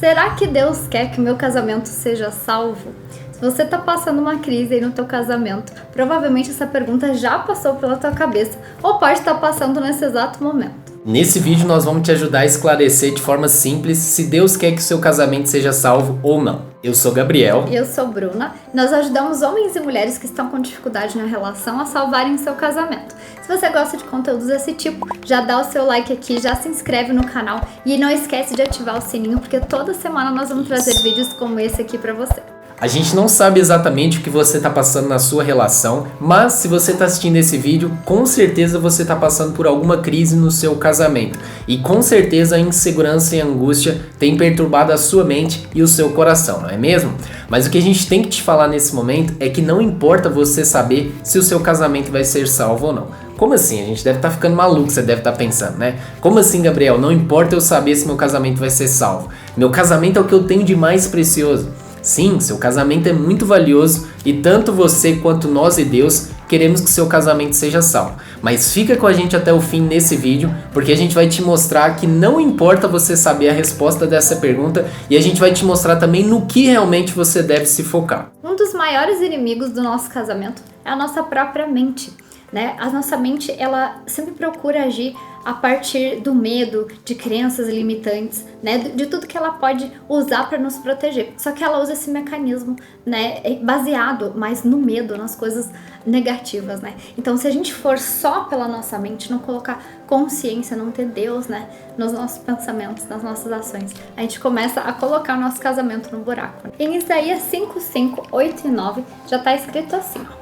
Será que Deus quer que o meu casamento seja salvo? Se você está passando uma crise aí no teu casamento, provavelmente essa pergunta já passou pela tua cabeça ou pode estar passando nesse exato momento. Nesse vídeo nós vamos te ajudar a esclarecer de forma simples se Deus quer que o seu casamento seja salvo ou não. Eu sou Gabriel. Eu sou Bruna. Nós ajudamos homens e mulheres que estão com dificuldade na relação a salvarem seu casamento. Se você gosta de conteúdos desse tipo, já dá o seu like aqui, já se inscreve no canal e não esquece de ativar o sininho, porque toda semana nós vamos trazer vídeos como esse aqui pra você. A gente não sabe exatamente o que você está passando na sua relação, mas se você está assistindo esse vídeo, com certeza você está passando por alguma crise no seu casamento. E com certeza a insegurança e a angústia têm perturbado a sua mente e o seu coração, não é mesmo? Mas o que a gente tem que te falar nesse momento é que não importa você saber se o seu casamento vai ser salvo ou não. Como assim? A gente deve estar ficando maluco, você deve estar pensando, né? Como assim, Gabriel? Não importa eu saber se meu casamento vai ser salvo. Meu casamento é o que eu tenho de mais precioso. Sim, seu casamento é muito valioso e tanto você quanto nós e Deus queremos que seu casamento seja salvo. Mas fica com a gente até o fim nesse vídeo, porque a gente vai te mostrar que não importa você saber a resposta dessa pergunta e a gente vai te mostrar também no que realmente você deve se focar. Um dos maiores inimigos do nosso casamento é a nossa própria mente, né? A nossa mente, ela sempre procura agir a partir do medo, de crenças limitantes, né, de tudo que ela pode usar para nos proteger. Só que ela usa esse mecanismo, né, baseado mais no medo, nas coisas negativas, né? Então, se a gente for só pela nossa mente, não colocar consciência, não ter Deus, né, nos nossos pensamentos, nas nossas ações, a gente começa a colocar o nosso casamento no buraco. Em Isaías 5:5, 8 e 9, já está escrito assim, ó: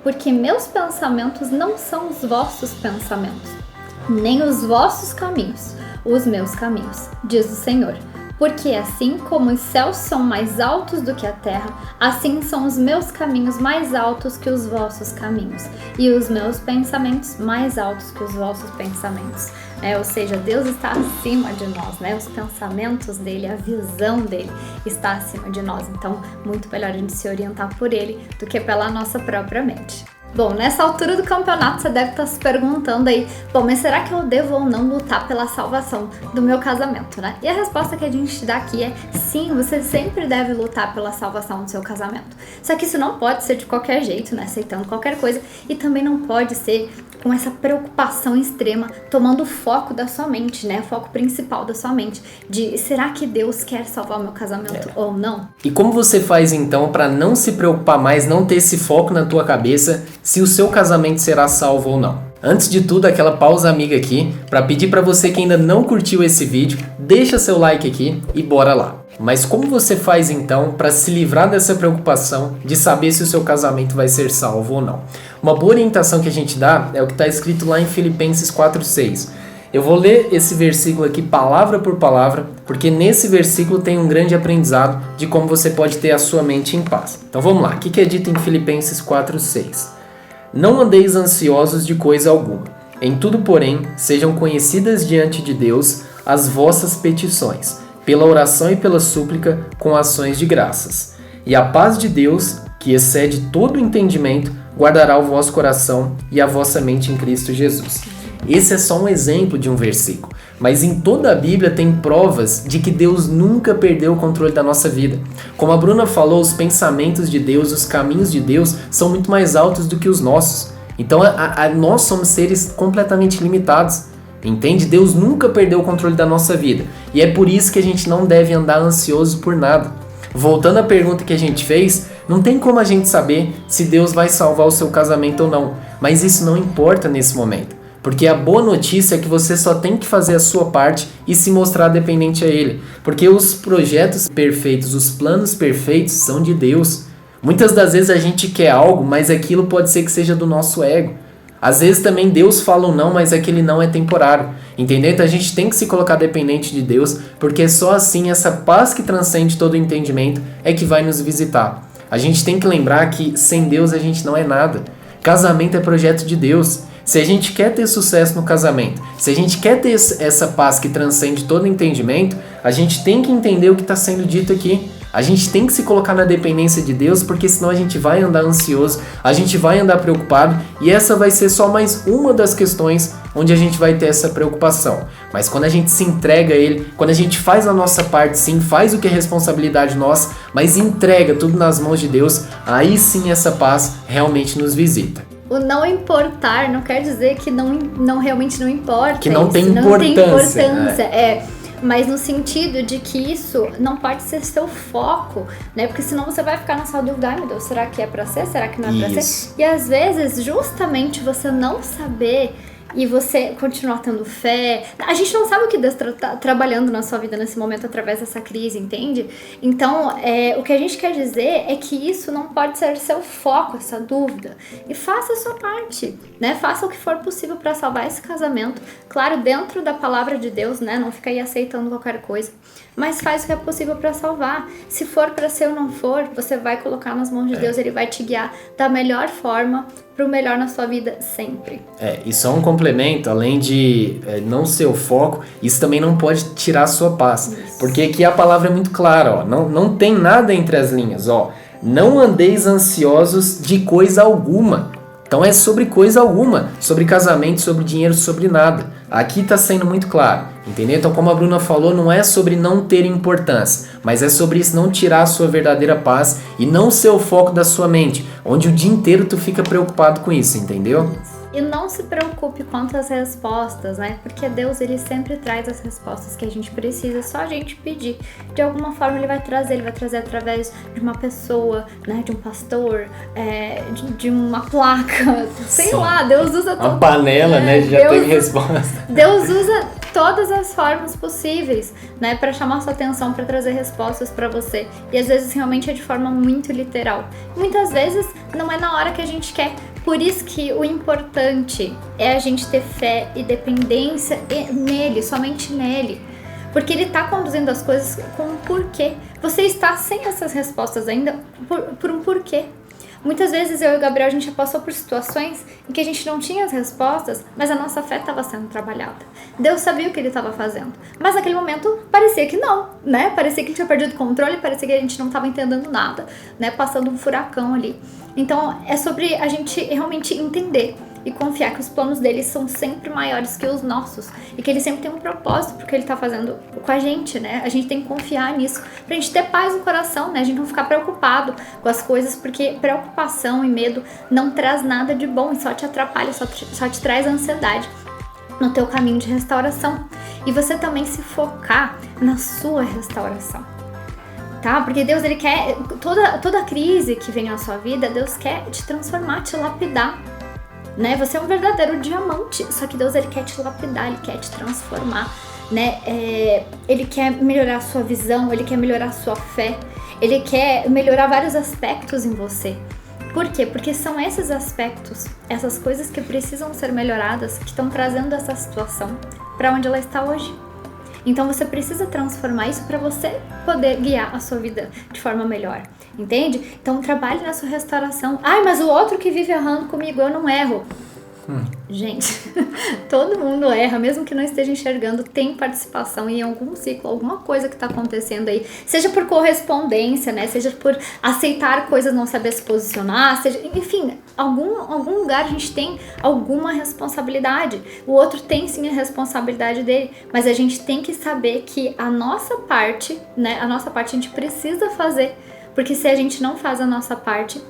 porque meus pensamentos não são os vossos pensamentos, nem os vossos caminhos, os meus caminhos, diz o Senhor. Porque assim como os céus são mais altos do que a terra, assim são os meus caminhos mais altos que os vossos caminhos, e os meus pensamentos mais altos que os vossos pensamentos. Ou seja, Deus está acima de nós, né? Os pensamentos dele, a visão dele está acima de nós. Então, muito melhor a gente se orientar por ele do que pela nossa própria mente. Bom, nessa altura do campeonato você deve estar se perguntando aí, bom, mas será que eu devo ou não lutar pela salvação do meu casamento, né? E a resposta que a gente dá aqui é sim, você sempre deve lutar pela salvação do seu casamento. Só que isso não pode ser de qualquer jeito, né? Aceitando qualquer coisa, e também não pode ser com essa preocupação extrema, tomando o foco da sua mente, né? O foco principal da sua mente, de será que Deus quer salvar o meu casamento ou não? E como você faz então para não se preocupar mais, não ter esse foco na tua cabeça, se o seu casamento será salvo ou não? Antes de tudo, aquela pausa amiga aqui, para pedir para você que ainda não curtiu esse vídeo, deixa seu like aqui e bora lá. Mas como você faz então para se livrar dessa preocupação de saber se o seu casamento vai ser salvo ou não? Uma boa orientação que a gente dá é o que está escrito lá em Filipenses 4:6. Eu vou ler esse versículo aqui palavra por palavra, porque nesse versículo tem um grande aprendizado de como você pode ter a sua mente em paz. Então vamos lá, o que é dito em Filipenses 4:6? Não andeis ansiosos de coisa alguma. Em tudo, porém, sejam conhecidas diante de Deus as vossas petições, pela oração e pela súplica, com ações de graças. E a paz de Deus, que excede todo o entendimento, guardará o vosso coração e a vossa mente em Cristo Jesus. Esse é só um exemplo de um versículo, mas em toda a Bíblia tem provas de que Deus nunca perdeu o controle da nossa vida. Como a Bruna falou, os pensamentos de Deus, os caminhos de Deus são muito mais altos do que os nossos. Então nós somos seres completamente limitados. Entende? Deus nunca perdeu o controle da nossa vida. E é por isso que a gente não deve andar ansioso por nada. Voltando à pergunta que a gente fez, não tem como a gente saber se Deus vai salvar o seu casamento ou não. Mas isso não importa nesse momento. Porque a boa notícia é que você só tem que fazer a sua parte e se mostrar dependente a Ele. Porque os projetos perfeitos, os planos perfeitos são de Deus. Muitas das vezes a gente quer algo, mas aquilo pode ser que seja do nosso ego. Às vezes também Deus fala um não, mas aquele não é temporário. Entendeu? Então a gente tem que se colocar dependente de Deus, porque só assim essa paz que transcende todo o entendimento é que vai nos visitar. A gente tem que lembrar que sem Deus a gente não é nada. Casamento é projeto de Deus. Se a gente quer ter sucesso no casamento, se a gente quer ter essa paz que transcende todo entendimento, a gente tem que entender o que está sendo dito aqui. A gente tem que se colocar na dependência de Deus, porque senão a gente vai andar ansioso, a gente vai andar preocupado, e essa vai ser só mais uma das questões onde a gente vai ter essa preocupação. Mas quando a gente se entrega a Ele, quando a gente faz a nossa parte, sim, faz o que é responsabilidade nossa, mas entrega tudo nas mãos de Deus, aí sim essa paz realmente nos visita. O não importar não quer dizer que não realmente não importa. Que não tem não importância. Tem importância, mas no sentido de que isso não pode ser seu foco, né? Porque senão você vai ficar nessa dúvida, ai meu Deus, será que é pra ser? Será que não é pra ser? E às vezes, justamente você não saber e você continuar tendo fé. A gente não sabe o que Deus tá trabalhando na sua vida nesse momento através dessa crise, entende? Então, o que a gente quer dizer é que isso não pode ser seu foco, essa dúvida. E faça a sua parte, né? Faça o que for possível para salvar esse casamento. Claro, dentro da palavra de Deus, né? Não fica aí aceitando qualquer coisa. Mas faz o que é possível para salvar. Se for para ser ou não for, você vai colocar nas mãos de Deus, Ele vai te guiar da melhor forma, pro melhor na sua vida sempre. E só um complemento, além de não ser o foco, isso também não pode tirar a sua paz. Isso. Porque aqui a palavra é muito clara, ó, não tem nada entre as linhas, ó. Não andeis ansiosos de coisa alguma. Então é sobre coisa alguma, sobre casamento, sobre dinheiro, sobre nada. Aqui está sendo muito claro, entendeu? Então, como a Bruna falou, não é sobre não ter importância, mas é sobre isso não tirar a sua verdadeira paz e não ser o foco da sua mente, onde o dia inteiro tu fica preocupado com isso, entendeu? E não se preocupe quanto às respostas, né? Porque Deus, Ele sempre traz as respostas que a gente precisa, é só a gente pedir. De alguma forma Ele vai trazer através de uma pessoa, né? De um pastor, de uma placa, sei lá, Deus usa... Uma panela, né? Já tem resposta. Deus usa todas as formas possíveis, né? Pra chamar sua atenção, pra trazer respostas pra você. E às vezes realmente é de forma muito literal. Muitas vezes não é na hora que a gente quer. Por isso que o importante é a gente ter fé e dependência nele, somente nele. Porque ele está conduzindo as coisas com um porquê. Você está sem essas respostas ainda por um porquê. Muitas vezes eu e o Gabriel, a gente já passou por situações em que a gente não tinha as respostas, mas a nossa fé estava sendo trabalhada. Deus sabia o que Ele estava fazendo. Mas naquele momento parecia que não, né? Parecia que Ele tinha perdido o controle, parecia que a gente não estava entendendo nada, né? Passando um furacão ali. Então é sobre a gente realmente entender e confiar que os planos dele são sempre maiores que os nossos e que ele sempre tem um propósito porque ele tá fazendo com a gente, né? A gente tem que confiar nisso pra gente ter paz no coração, né? A gente não ficar preocupado com as coisas, porque preocupação e medo não traz nada de bom e só te atrapalha, só te traz ansiedade no teu caminho de restauração. E você também se focar na sua restauração. Tá? Porque Deus, Ele quer, toda crise que vem na sua vida, Deus quer te transformar, te lapidar, né? Você é um verdadeiro diamante, só que Deus, Ele quer te lapidar, Ele quer te transformar, né? Ele quer melhorar a sua visão, Ele quer melhorar a sua fé, Ele quer melhorar vários aspectos em você. Por quê? Porque são esses aspectos, essas coisas que precisam ser melhoradas, que estão trazendo essa situação para onde ela está hoje. Então você precisa transformar isso para você poder guiar a sua vida de forma melhor, entende? Então trabalhe na sua restauração. Ai, mas o outro que vive errando comigo, eu não erro. Gente, todo mundo erra, mesmo que não esteja enxergando, tem participação em algum ciclo, alguma coisa que está acontecendo aí, seja por correspondência, né, seja por aceitar coisas, não saber se posicionar, seja, enfim, algum lugar a gente tem alguma responsabilidade, o outro tem sim a responsabilidade dele, mas a gente tem que saber que a nossa parte, né, a gente precisa fazer, porque se a gente não faz a nossa parte,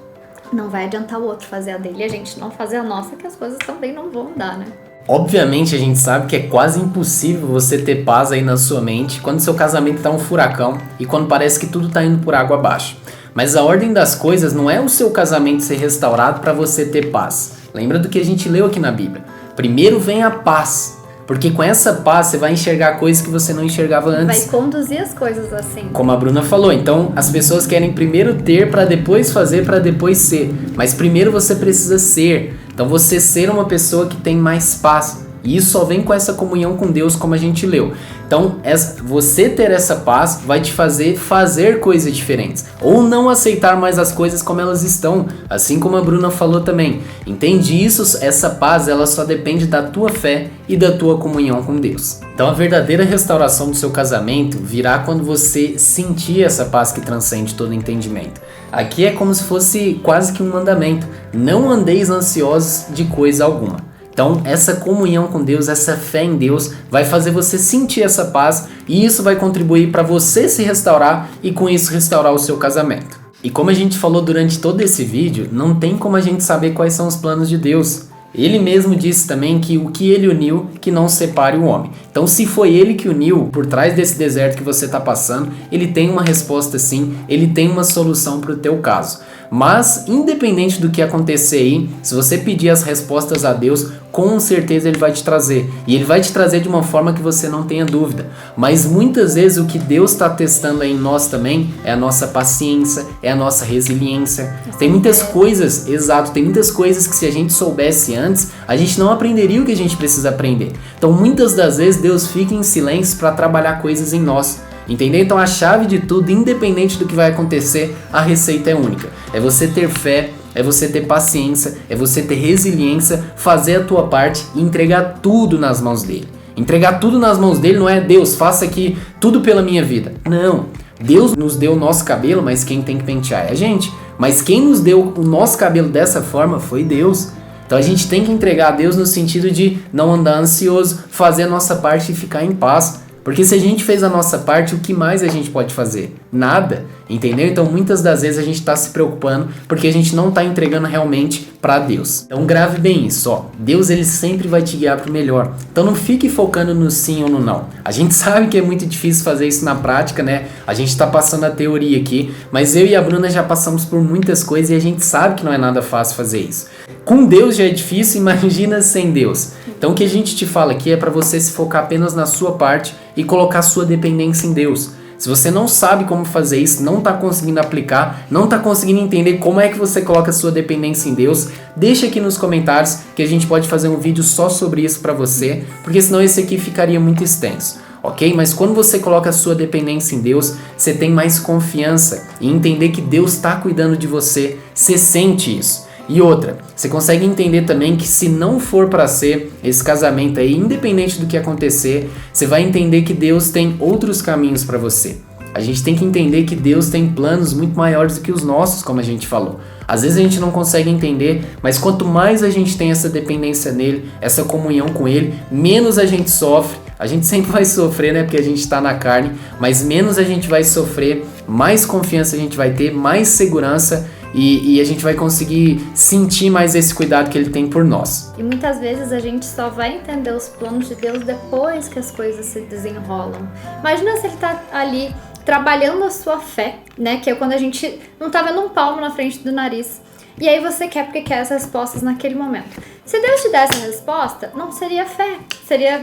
não vai adiantar o outro fazer a dele e a gente não fazer a nossa, que as coisas também não vão mudar, né? Obviamente a gente sabe que é quase impossível você ter paz aí na sua mente quando seu casamento tá um furacão e quando parece que tudo tá indo por água abaixo. Mas a ordem das coisas não é o seu casamento ser restaurado para você ter paz. Lembra do que a gente leu aqui na Bíblia? Primeiro vem a paz. Porque com essa paz você vai enxergar coisas que você não enxergava antes. Vai conduzir as coisas assim. Como a Bruna falou, então as pessoas querem primeiro ter para depois fazer, para depois ser. Mas primeiro você precisa ser. Então você ser uma pessoa que tem mais paz. E isso só vem com essa comunhão com Deus, como a gente leu. Então, você ter essa paz vai te fazer coisas diferentes. Ou não aceitar mais as coisas como elas estão. Assim como a Bruna falou também. Entende isso? Essa paz, ela só depende da tua fé e da tua comunhão com Deus. Então, a verdadeira restauração do seu casamento virá quando você sentir essa paz que transcende todo entendimento. Aqui é como se fosse quase que um mandamento. Não andeis ansiosos de coisa alguma. Então, essa comunhão com Deus, essa fé em Deus, vai fazer você sentir essa paz e isso vai contribuir para você se restaurar e com isso restaurar o seu casamento. E como a gente falou durante todo esse vídeo, não tem como a gente saber quais são os planos de Deus. Ele mesmo disse também que o que ele uniu, que não separe o homem. Então, se foi ele que uniu por trás desse deserto que você está passando, ele tem uma resposta sim, ele tem uma solução para o teu caso. Mas, independente do que acontecer aí, se você pedir as respostas a Deus, com certeza Ele vai te trazer. E Ele vai te trazer de uma forma que você não tenha dúvida. Mas muitas vezes o que Deus está testando aí em nós também é a nossa paciência, é a nossa resiliência. Tem muitas coisas, exato, tem muitas coisas que se a gente soubesse antes, a gente não aprenderia o que a gente precisa aprender. Então muitas das vezes Deus fica em silêncio para trabalhar coisas em nós. Entendeu? Então a chave de tudo, independente do que vai acontecer, a receita é única. É você ter fé, é você ter paciência, é você ter resiliência, fazer a tua parte e entregar tudo nas mãos dele. Entregar tudo nas mãos dele não é Deus, faça aqui tudo pela minha vida. Não. Deus nos deu o nosso cabelo, mas quem tem que pentear é a gente. Mas quem nos deu o nosso cabelo dessa forma foi Deus. Então a gente tem que entregar a Deus no sentido de não andar ansioso, fazer a nossa parte e ficar em paz. Porque se a gente fez a nossa parte, o que mais a gente pode fazer? Nada, entendeu? Então muitas das vezes a gente está se preocupando porque a gente não está entregando realmente para Deus. Então grave bem isso, ó. Deus ele sempre vai te guiar para o melhor. Então não fique focando no sim ou no não. A gente sabe que é muito difícil fazer isso na prática, né? A gente está passando a teoria aqui, mas eu e a Bruna já passamos por muitas coisas e a gente sabe que não é nada fácil fazer isso. Com Deus já é difícil, imagina sem Deus. Então o que a gente te fala aqui é para você se focar apenas na sua parte e colocar sua dependência em Deus. Se você não sabe como fazer isso, não está conseguindo aplicar, não está conseguindo entender como é que você coloca sua dependência em Deus, deixa aqui nos comentários que a gente pode fazer um vídeo só sobre isso para você, porque senão esse aqui ficaria muito extenso. Ok? Mas quando você coloca a sua dependência em Deus, você tem mais confiança e entender que Deus está cuidando de você, você sente isso. E outra, você consegue entender também que se não for para ser esse casamento aí, independente do que acontecer, você vai entender que Deus tem outros caminhos para você. A gente tem que entender que Deus tem planos muito maiores do que os nossos, como a gente falou. Às vezes a gente não consegue entender, mas quanto mais a gente tem essa dependência nele, essa comunhão com ele, menos a gente sofre. A gente sempre vai sofrer, né? Porque a gente está na carne, mas menos a gente vai sofrer, mais confiança a gente vai ter, mais segurança e a gente vai conseguir sentir mais esse cuidado que ele tem por nós. E muitas vezes a gente só vai entender os planos de Deus depois que as coisas se desenrolam. Imagina se ele tá ali trabalhando a sua fé, né? Que é quando a gente não tá vendo um palmo na frente do nariz. E aí você quer porque quer as respostas naquele momento. Se Deus te desse a resposta, não seria fé.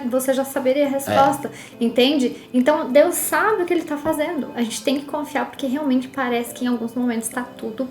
Você já saberia a resposta, entende? Então Deus sabe o que ele tá fazendo. A gente tem que confiar porque realmente parece que em alguns momentos tá tudo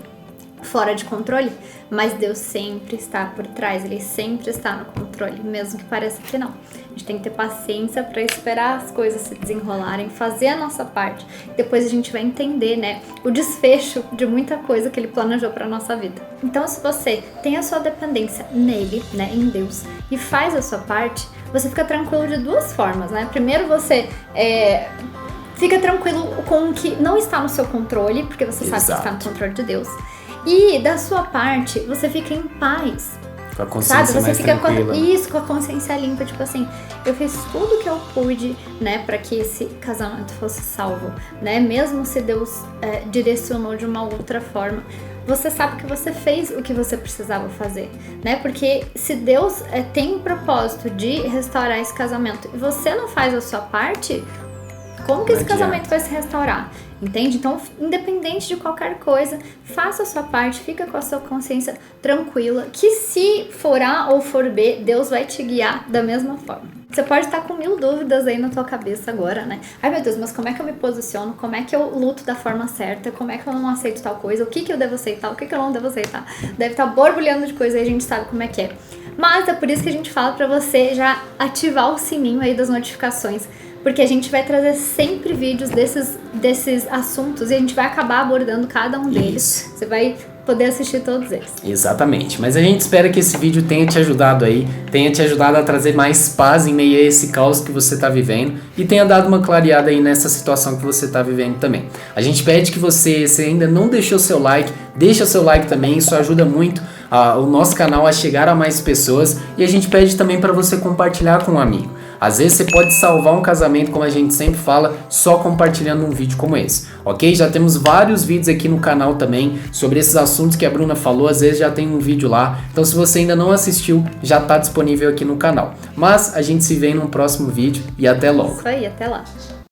fora de controle, mas Deus sempre está por trás, Ele sempre está no controle, mesmo que pareça que não. A gente tem que ter paciência para esperar as coisas se desenrolarem, fazer a nossa parte, depois a gente vai entender, né, o desfecho de muita coisa que Ele planejou para nossa vida. Então, se você tem a sua dependência nele, né, em Deus, e faz a sua parte, você fica tranquilo de duas formas, né? Primeiro, você fica tranquilo com o que não está no seu controle, porque você sabe que está no controle de Deus. E da sua parte, você fica em paz. Com a consciência mais tranquila. Com a consciência limpa, tipo assim, eu fiz tudo que eu pude, né, para que esse casamento fosse salvo, né, mesmo se Deus direcionou de uma outra forma. Você sabe que você fez o que você precisava fazer, né, porque se Deus tem um propósito de restaurar esse casamento e você não faz a sua parte, como que esse casamento vai se restaurar? Entende? Então, independente de qualquer coisa, faça a sua parte, fica com a sua consciência tranquila, que se for A ou for B, Deus vai te guiar da mesma forma. Você pode estar com 1000 dúvidas aí na tua cabeça agora, né? Ai meu Deus, mas como é que eu me posiciono? Como é que eu luto da forma certa? Como é que eu não aceito tal coisa? O que eu devo aceitar? O que eu não devo aceitar? Deve estar borbulhando de coisa e a gente sabe como é que é. Mas é por isso que a gente fala pra você já ativar o sininho aí das notificações, porque a gente vai trazer sempre vídeos desses assuntos e a gente vai acabar abordando cada um deles. Você vai poder assistir todos eles. Exatamente, mas a gente espera que esse vídeo tenha te ajudado aí, tenha te ajudado a trazer mais paz em meio a esse caos que você está vivendo e tenha dado uma clareada aí nessa situação que você está vivendo também. A gente pede que você, se ainda não deixou seu like, deixa seu like também, isso ajuda muito o nosso canal a chegar a mais pessoas e a gente pede também para você compartilhar com um amigo. Às vezes você pode salvar um casamento, como a gente sempre fala, só compartilhando um vídeo como esse, ok? Já temos vários vídeos aqui no canal também sobre esses assuntos que a Bruna falou, às vezes já tem um vídeo lá. Então se você ainda não assistiu, já está disponível aqui no canal. Mas a gente se vê num próximo vídeo e até logo. Isso aí, até lá.